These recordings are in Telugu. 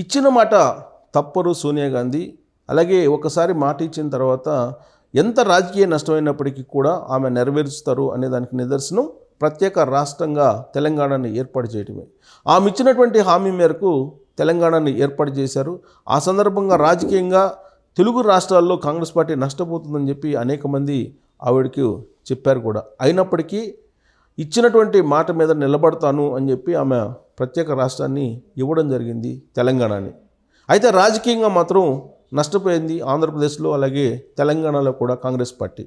ఇచ్చిన మాట తప్పరు సోనియా గాంధీ. అలాగే ఒకసారి మాట ఇచ్చిన తర్వాత ఎంత రాజకీయ నష్టమైనప్పటికీ కూడా ఆమె నెరవేరుస్తారు అనే దానికి నిదర్శనం ప్రత్యేక రాష్ట్రంగా తెలంగాణని ఏర్పాటు చేయడమే. ఆమె ఇచ్చినటువంటి హామీ మేరకు తెలంగాణని ఏర్పాటు చేశారు. ఆ సందర్భంగా రాజకీయంగా తెలుగు రాష్ట్రాల్లో కాంగ్రెస్ పార్టీ నష్టపోతుందని చెప్పి అనేక మంది ఆవిడకి చెప్పారు కూడా. అయినప్పటికీ ఇచ్చినటువంటి మాట మీద నిలబడతాను అని చెప్పి ఆమె ప్రత్యేక రాష్ట్రాన్ని ఇవ్వడం జరిగింది తెలంగాణని. అయితే రాజకీయంగా మాత్రం నష్టపోయింది ఆంధ్రప్రదేశ్లో, అలాగే తెలంగాణలో కూడా కాంగ్రెస్ పార్టీ.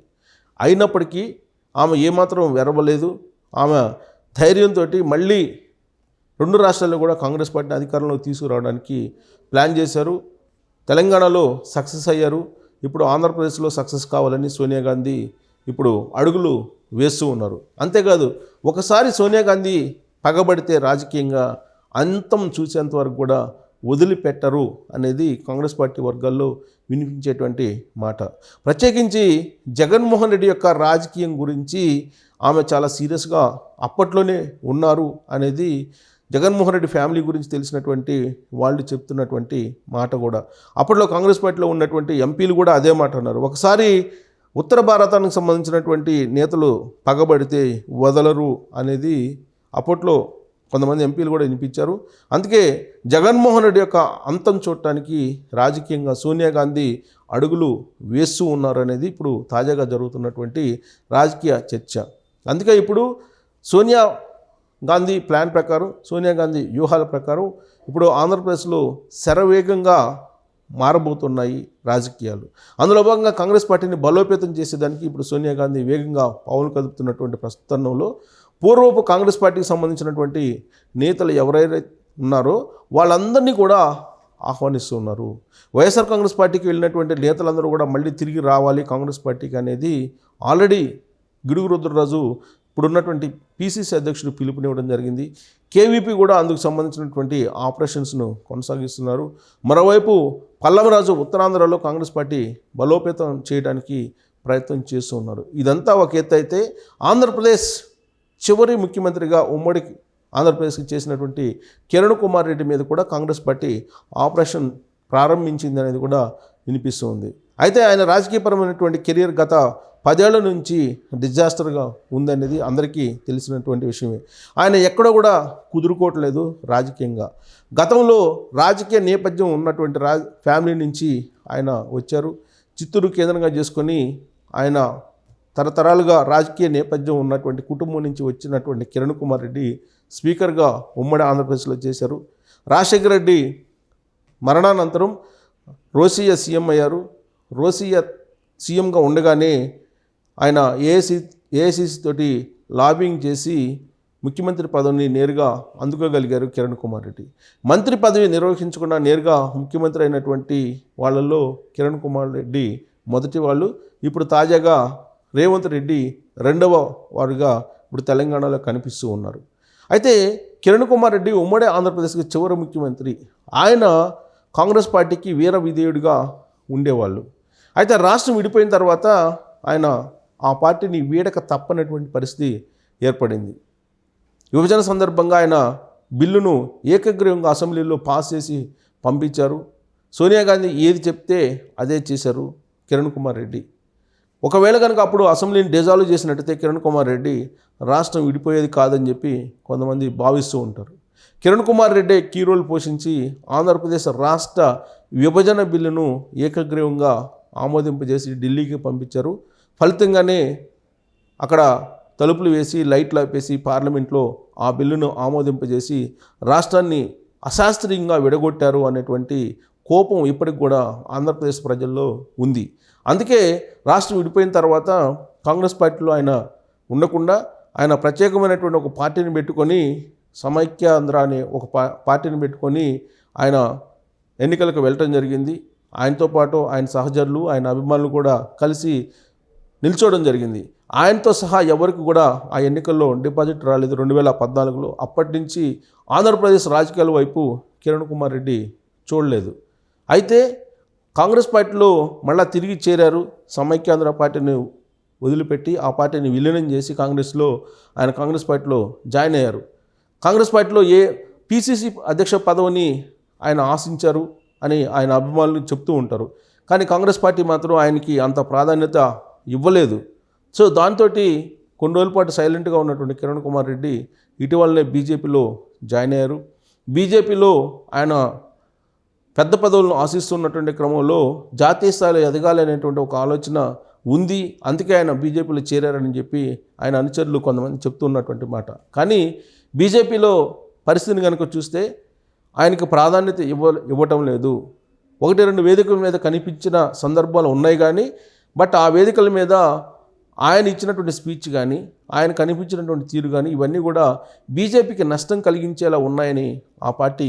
అయినప్పటికీ ఆమె ఏమాత్రం వెరవలేదు. ఆమె ధైర్యంతో మళ్ళీ రెండు రాష్ట్రాల్లో కూడా కాంగ్రెస్ పార్టీని అధికారంలోకి తీసుకురావడానికి ప్లాన్ చేశారు. తెలంగాణలో సక్సెస్ అయ్యారు. ఇప్పుడు ఆంధ్రప్రదేశ్లో సక్సెస్ కావాలని సోనియా గాంధీ ఇప్పుడు అడుగులు వేస్తూ ఉన్నారు. అంతేకాదు, ఒకసారి సోనియా గాంధీ పగబడితే రాజకీయంగా అంతం చూసేంత వరకు కూడా వదిలిపెట్టరు అనేది కాంగ్రెస్ పార్టీ వర్గాల్లో వినిపించేటువంటి మాట. ప్రత్యేకించి జగన్మోహన్ రెడ్డి యొక్క రాజకీయం గురించి ఆమె చాలా సీరియస్గా అప్పట్లోనే ఉన్నారు అనేది జగన్మోహన్ రెడ్డి ఫ్యామిలీ గురించి తెలిసినటువంటి వాళ్ళు చెప్తున్నటువంటి మాట కూడా. అప్పట్లో కాంగ్రెస్ పార్టీలో ఉన్నటువంటి ఎంపీలు కూడా అదే మాట అన్నారు. ఒకసారి ఉత్తర భారతానికి సంబంధించినటువంటి నేతలు పగబడితే వదలరు అనేది అప్పట్లో కొంతమంది ఎంపీలు కూడా వినిపించారు. అందుకే జగన్మోహన్ రెడ్డి యొక్క అంతం చూడటానికి రాజకీయంగా సోనియా గాంధీ అడుగులు వేస్తూ ఉన్నారు అనేది ఇప్పుడు తాజాగా జరుగుతున్నటువంటి రాజకీయ చర్చ. అందుకే ఇప్పుడు సోనియా గాంధీ ప్లాన్ ప్రకారం, సోనియా గాంధీ వ్యూహాల ప్రకారం ఇప్పుడు ఆంధ్రప్రదేశ్లో శరవేగంగా మారబోతున్నాయి రాజకీయాలు. అందులో భాగంగా కాంగ్రెస్ పార్టీని బలోపేతం చేసేదానికి ఇప్పుడు సోనియా గాంధీ వేగంగా పావులు కదుపుతున్నటువంటి ప్రస్తుతంలో పూర్వపు కాంగ్రెస్ పార్టీకి సంబంధించినటువంటి నేతలు ఎవరైతే ఉన్నారో వాళ్ళందరినీ కూడా ఆహ్వానిస్తున్నారు. వైఎస్ఆర్ కాంగ్రెస్ పార్టీకి వెళ్ళినటువంటి నేతలందరూ కూడా మళ్ళీ తిరిగి రావాలి కాంగ్రెస్ పార్టీకి అనేది ఆల్రెడీ గిడుగు రుద్రరాజు ఇప్పుడున్నటువంటి పిసిసి అధ్యక్షుడు పిలుపునివ్వడం జరిగింది. కేవీపీ కూడా అందుకు సంబంధించినటువంటి ఆపరేషన్స్ను కొనసాగిస్తున్నారు. మరోవైపు పల్లవరాజు ఉత్తరాంధ్రలో కాంగ్రెస్ పార్టీ బలోపేతం చేయడానికి ప్రయత్నం చేస్తూ ఉన్నారు. ఇదంతా ఒక ఎత్తు అయితే, ఆంధ్రప్రదేశ్ చివరి ముఖ్యమంత్రిగా ఉమ్మడి ఆంధ్రప్రదేశ్కి చేసినటువంటి కిరణ్ కుమార్ రెడ్డి మీద కూడా కాంగ్రెస్ పార్టీ ఆపరేషన్ ప్రారంభించింది అనేది కూడా వినిపిస్తుంది. అయితే ఆయన రాజకీయపరమైనటువంటి కెరీర్ గత 10 ఏళ్ల నుంచి డిజాస్టర్గా ఉందనేది అందరికీ తెలిసినటువంటి విషయమే. ఆయన ఎక్కడో కూడా కుదురుకోవట్లేదు రాజకీయంగా. గతంలో రాజకీయ నేపథ్యం ఉన్నటువంటి ఫ్యామిలీ నుంచి ఆయన వచ్చారు. చిత్తూరు కేంద్రంగా చేసుకొని ఆయన తరతరాలుగా రాజకీయ నేపథ్యం ఉన్నటువంటి కుటుంబం నుంచి వచ్చినటువంటి కిరణ్ కుమార్ రెడ్డి స్పీకర్గా ఉమ్మడి ఆంధ్రప్రదేశ్లో చేశారు. రాజశేఖర రెడ్డి మరణానంతరం రోసియా సీఎం అయ్యారు. రోసియా సీఎంగా ఉండగానే ఆయన ఏఐసిసి తోటి లాబింగ్ చేసి ముఖ్యమంత్రి పదవిని నేరుగా అందుకోగలిగారు కిరణ్ కుమార్ రెడ్డి. మంత్రి పదవి నిర్వహించకుండా నేరుగా ముఖ్యమంత్రి అయినటువంటి వాళ్ళల్లో కిరణ్ కుమార్ రెడ్డి మొదటి వాళ్ళు. ఇప్పుడు తాజాగా రేవంత్ రెడ్డి రెండవ వారుగా ఇప్పుడు తెలంగాణలో కనిపిస్తూ ఉన్నారు. అయితే కిరణ్ కుమార్ రెడ్డి ఉమ్మడి ఆంధ్రప్రదేశ్కి చివరి ముఖ్యమంత్రి. ఆయన కాంగ్రెస్ పార్టీకి వీర విధేయుడిగా ఉండేవాళ్ళు. అయితే రాష్ట్రం విడిపోయిన తర్వాత ఆయన ఆ పార్టీని వీడక తప్పనటువంటి పరిస్థితి ఏర్పడింది. విభజన సందర్భంగా ఆయన బిల్లును ఏకగ్రీవంగా అసెంబ్లీలో పాస్ చేసి పంపించారు. సోనియా గాంధీ ఏది చెప్తే అదే చేశారు కిరణ్ కుమార్ రెడ్డి. ఒకవేళ కనుక అప్పుడు అసెంబ్లీని డిజాల్వ్ చేసినట్టయితే కిరణ్ కుమార్ రెడ్డి రాష్ట్రం విడిపోయేది కాదని చెప్పి కొంతమంది భావిస్తూ ఉంటారు. కిరణ్ కుమార్ రెడ్డి కీ రోల్ పోషించి ఆంధ్రప్రదేశ్ రాష్ట్ర విభజన బిల్లును ఏకగ్రీవంగా ఆమోదింపజేసి ఢిల్లీకి పంపించారు. ఫలితంగానే అక్కడ తలుపులు వేసి లైట్లు ఆపేసి పార్లమెంట్లో ఆ బిల్లును ఆమోదింపజేసి రాష్ట్రాన్ని అశాస్త్రీయంగా విడగొట్టారు అనేటువంటి కోపం ఇప్పటికి కూడా ఆంధ్రప్రదేశ్ ప్రజల్లో ఉంది. అందుకే రాష్ట్రం విడిపోయిన తర్వాత కాంగ్రెస్ పార్టీలో ఆయన ఉండకుండా ఆయన ప్రత్యేకమైనటువంటి ఒక పార్టీని పెట్టుకొని సమైక్యాంధ్ర అనే ఒక పార్టీని పెట్టుకొని ఆయన ఎన్నికలకు వెళ్ళటం జరిగింది. ఆయనతో పాటు ఆయన సహచరులు, ఆయన అభిమానులు కూడా కలిసి నిల్చోవడం జరిగింది. ఆయనతో సహా ఎవరికి కూడా ఆ ఎన్నికల్లో డిపాజిట్ రాలేదు 2014లో. అప్పటి నుంచి ఆంధ్రప్రదేశ్ రాజకీయాల వైపు కిరణ్ కుమార్ రెడ్డి చూడలేదు. అయితే కాంగ్రెస్ పార్టీలో మళ్ళా తిరిగి చేరారు. సమైక్యాంధ్ర పార్టీని వదిలిపెట్టి ఆ పార్టీని విలీనం చేసి ఆయన కాంగ్రెస్ పార్టీలో జాయిన్ అయ్యారు. కాంగ్రెస్ పార్టీలో పిసిసి అధ్యక్ష పదవిని ఆయన ఆశించారు అని ఆయన అభిమానులు చెప్తూ ఉంటారు. కానీ కాంగ్రెస్ పార్టీ మాత్రం ఆయనకి అంత ప్రాధాన్యత ఇవ్వలేదు. సో దాంతో కొన్ని రోజుల పాటు సైలెంట్గా ఉన్నటువంటి కిరణ్ కుమార్ రెడ్డి ఇటీవలనే బీజేపీలో జాయిన్ అయ్యారు. బీజేపీలో ఆయన పెద్ద పదవులను ఆశిస్తున్నటువంటి క్రమంలో జాతీయ స్థాయిలో ఎదగాలి అనేటువంటి ఒక ఆలోచన ఉంది. అందుకే ఆయన బీజేపీలో చేరారని చెప్పి ఆయన అనుచరులు కొంతమంది చెప్తున్నటువంటి మాట. కానీ బీజేపీలో పరిస్థితిని కనుక చూస్తే ఆయనకు ప్రాధాన్యత ఇవ్వటం లేదు. 1-2 వేదికల మీద కనిపించిన సందర్భాలు ఉన్నాయి కానీ బట్ ఆ వేదికల మీద ఆయన ఇచ్చినటువంటి స్పీచ్ కానీ ఆయన కనిపించినటువంటి తీరు కానీ ఇవన్నీ కూడా బీజేపీకి నష్టం కలిగించేలా ఉన్నాయని ఆ పార్టీ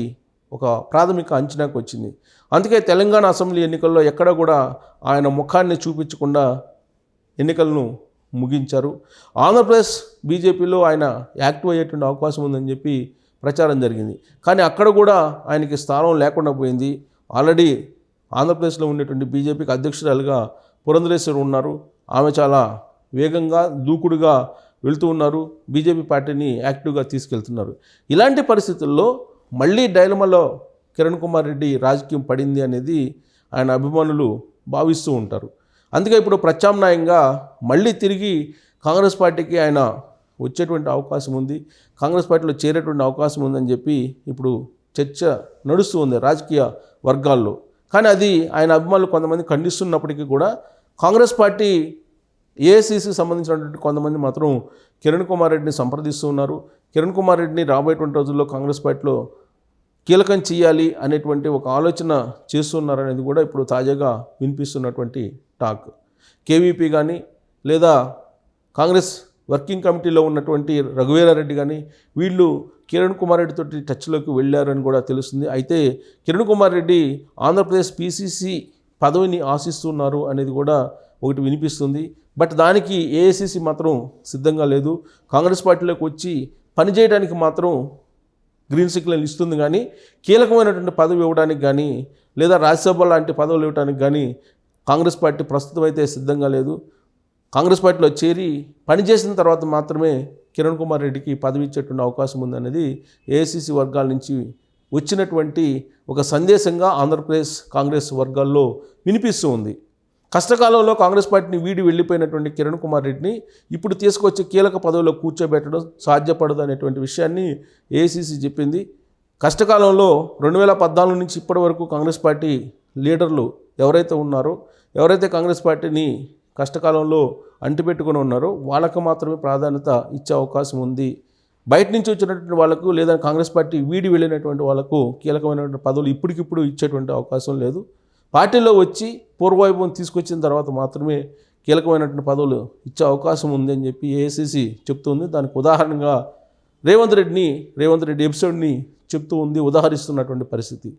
ఒక ప్రాథమిక అంచనాకు వచ్చింది. అందుకే తెలంగాణ అసెంబ్లీ ఎన్నికల్లో ఎక్కడ కూడా ఆయన ముఖాన్ని చూపించకుండా ఎన్నికలను ముగించారు. ఆంధ్రప్రదేశ్ బీజేపీలో ఆయన యాక్టివ్ అయ్యేటువంటి అవకాశం ఉందని చెప్పి ప్రచారం జరిగింది. కానీ అక్కడ కూడా ఆయనకి స్థానం లేకుండా పోయింది. ఆల్రెడీ ఆంధ్రప్రదేశ్లో ఉండేటువంటి బీజేపీకి అధ్యక్షురాలుగా పురంధరేశ్వరి ఉన్నారు. ఆమె చాలా వేగంగా దూకుడుగా వెళ్తూ ఉన్నారు. బీజేపీ పార్టీని యాక్టివ్గా తీసుకెళ్తున్నారు. ఇలాంటి పరిస్థితుల్లో మళ్ళీ డైలమాలో కిరణ్ కుమార్ రెడ్డి రాజకీయం పడింది అనేది ఆయన అభిమానులు భావిస్తూ ఉంటారు. అందుకే ఇప్పుడు ప్రత్యామ్నాయంగా మళ్ళీ తిరిగి కాంగ్రెస్ పార్టీకి ఆయన వచ్చేటువంటి అవకాశం ఉంది, కాంగ్రెస్ పార్టీలో చేరేటువంటి అవకాశం ఉందని చెప్పి ఇప్పుడు చర్చ నడుస్తూ ఉంది రాజకీయ వర్గాల్లో. కానీ అది ఆయన అభిమానులు కొంతమంది ఖండిస్తున్నప్పటికీ కూడా కాంగ్రెస్ పార్టీ ఏఐసీసీకి సంబంధించినటువంటి కొంతమంది మాత్రం కిరణ్ కుమార్ రెడ్డిని సంప్రదిస్తూ ఉన్నారు. కిరణ్ కుమార్ రెడ్డిని రాబోయేటువంటి రోజుల్లో కాంగ్రెస్ పార్టీలో కీలకం చేయాలి అనేటువంటి ఒక ఆలోచన చేస్తున్నారనేది కూడా ఇప్పుడు తాజాగా వినిపిస్తున్నటువంటి టాక్. కేవీపీ కానీ లేదా కాంగ్రెస్ వర్కింగ్ కమిటీలో ఉన్నటువంటి రఘువీరారెడ్డి కానీ వీళ్ళు కిరణ్ కుమార్ రెడ్డి తోటి టచ్లోకి వెళ్ళారని కూడా తెలుస్తుంది. అయితే కిరణ్ కుమార్ రెడ్డి ఆంధ్రప్రదేశ్ పీసీసీ పదవిని ఆశిస్తున్నారు అనేది కూడా ఒకటి వినిపిస్తుంది. బట్ దానికి ఏఐసీసీ మాత్రం సిద్ధంగా లేదు. కాంగ్రెస్ పార్టీలోకి వచ్చి పనిచేయడానికి మాత్రం గ్రీన్ సిగ్నల్ ఇస్తుంది కానీ కీలకమైనటువంటి పదవి ఇవ్వడానికి కానీ లేదా రాజ్యసభ లాంటి పదవులు ఇవ్వడానికి కానీ కాంగ్రెస్ పార్టీ ప్రస్తుతం అయితే సిద్ధంగా లేదు. కాంగ్రెస్ పార్టీలో చేరి పనిచేసిన తర్వాత మాత్రమే కిరణ్ కుమార్ రెడ్డికి పదవి ఇచ్చేటువంటి అవకాశం ఉందనేది ఏఐసీసీ వర్గాల నుంచి వచ్చినటువంటి ఒక సందేశంగా ఆంధ్రప్రదేశ్ కాంగ్రెస్ వర్గాల్లో వినిపిస్తూ ఉంది. కష్టకాలంలో కాంగ్రెస్ పార్టీని వీడి వెళ్ళిపోయినటువంటి కిరణ్ కుమార్ రెడ్డిని ఇప్పుడు తీసుకొచ్చి కీలక పదవిలో కూర్చోబెట్టడం సాధ్యపడదు అనేటువంటి విషయాన్ని ఏఐసీసీ చెప్పింది. కష్టకాలంలో 2014 నుంచి ఇప్పటి వరకు కాంగ్రెస్ పార్టీ లీడర్లు ఎవరైతే ఉన్నారో, ఎవరైతే కాంగ్రెస్ పార్టీని కష్టకాలంలో అంటిపెట్టుకుని ఉన్నారో వాళ్ళకు మాత్రమే ప్రాధాన్యత ఇచ్చే అవకాశం ఉంది. బయట నుంచి వచ్చినటువంటి వాళ్ళకు లేదా కాంగ్రెస్ పార్టీ వీడి వెళ్ళినటువంటి వాళ్ళకు కీలకమైనటువంటి పదవులు ఇప్పటికిప్పుడు ఇచ్చేటువంటి అవకాశం లేదు. పార్టీలో వచ్చి పూర్వవైభవం తీసుకొచ్చిన తర్వాత మాత్రమే కీలకమైనటువంటి పదవులు ఇచ్చే అవకాశం ఉంది అని చెప్పి ఏఐసీసీ చెప్తుంది. దానికి ఉదాహరణగా రేవంత్ రెడ్డి ఎపిసోడ్ని చెప్తూ ఉంది, ఉదాహరిస్తున్నటువంటి పరిస్థితి.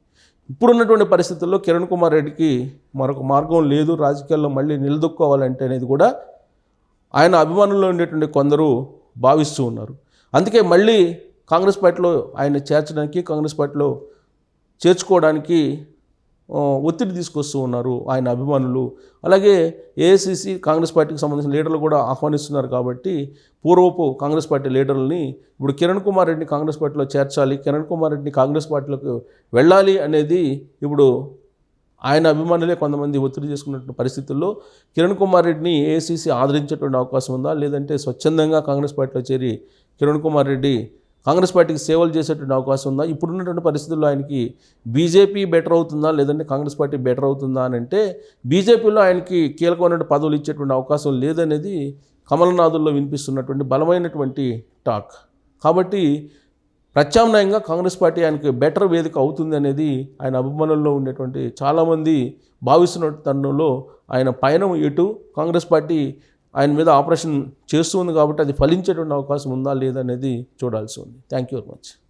ఇప్పుడున్నటువంటి పరిస్థితుల్లో కిరణ్ కుమార్ రెడ్డికి మరొక మార్గం లేదు రాజకీయాల్లో మళ్ళీ నిలదొక్కోవాలంటే అనేది కూడా ఆయన అభిమానుల్లో ఉండేటువంటి కొందరు భావిస్తూ ఉన్నారు. అందుకే మళ్ళీ కాంగ్రెస్ పార్టీలో ఆయన చేర్చడానికి, కాంగ్రెస్ పార్టీలో చేర్చుకోవడానికి ఒత్తిడి తీసుకొస్తూ ఉన్నారు ఆయన అభిమానులు. అలాగే ఏఐసీసీ కాంగ్రెస్ పార్టీకి సంబంధించిన లీడర్లు కూడా ఆహ్వానిస్తున్నారు. కాబట్టి పూర్వపు కాంగ్రెస్ పార్టీ లీడర్లని ఇప్పుడు కిరణ్ కుమార్ రెడ్డిని కాంగ్రెస్ పార్టీలో చేర్చాలి, కిరణ్ కుమార్ రెడ్డిని కాంగ్రెస్ పార్టీలోకి వెళ్ళాలి అనేది ఇప్పుడు ఆయన అభిమానులే కొంతమంది ఒత్తిడి చేసుకున్నటువంటి పరిస్థితుల్లో కిరణ్ కుమార్ రెడ్డిని ఏఐసీసీ ఆదరించేటువంటి అవకాశం ఉందా, లేదంటే స్వచ్ఛందంగా కాంగ్రెస్ పార్టీలో చేరి కిరణ్ కుమార్ రెడ్డి కాంగ్రెస్ పార్టీకి సేవలు చేసేటువంటి అవకాశం ఉందా? ఇప్పుడున్నటువంటి పరిస్థితుల్లో ఆయనకి బీజేపీ బెటర్ అవుతుందా లేదంటే కాంగ్రెస్ పార్టీ బెటర్ అవుతుందా అని అంటే బీజేపీలో ఆయనకి కీలకమైన పదవులు ఇచ్చేటువంటి అవకాశం లేదనేది కమలనాథుల్లో వినిపిస్తున్నటువంటి బలమైనటువంటి టాక్. కాబట్టి ప్రత్యామ్నాయంగా కాంగ్రెస్ పార్టీ ఆయనకి బెటర్ వేదిక అవుతుంది అనేది ఆయన అభిమానుల్లో ఉండేటువంటి చాలామంది భావిస్తున్న తరుణంలో ఆయన పయనం ఎటు కాంగ్రెస్ పార్టీ ఆయన మీద ఆపరేషన్ చేస్తుంది కాబట్టి అది ఫలించేటువంటి అవకాశం ఉందా లేదనేది చూడాల్సి ఉంది. Thank you very much.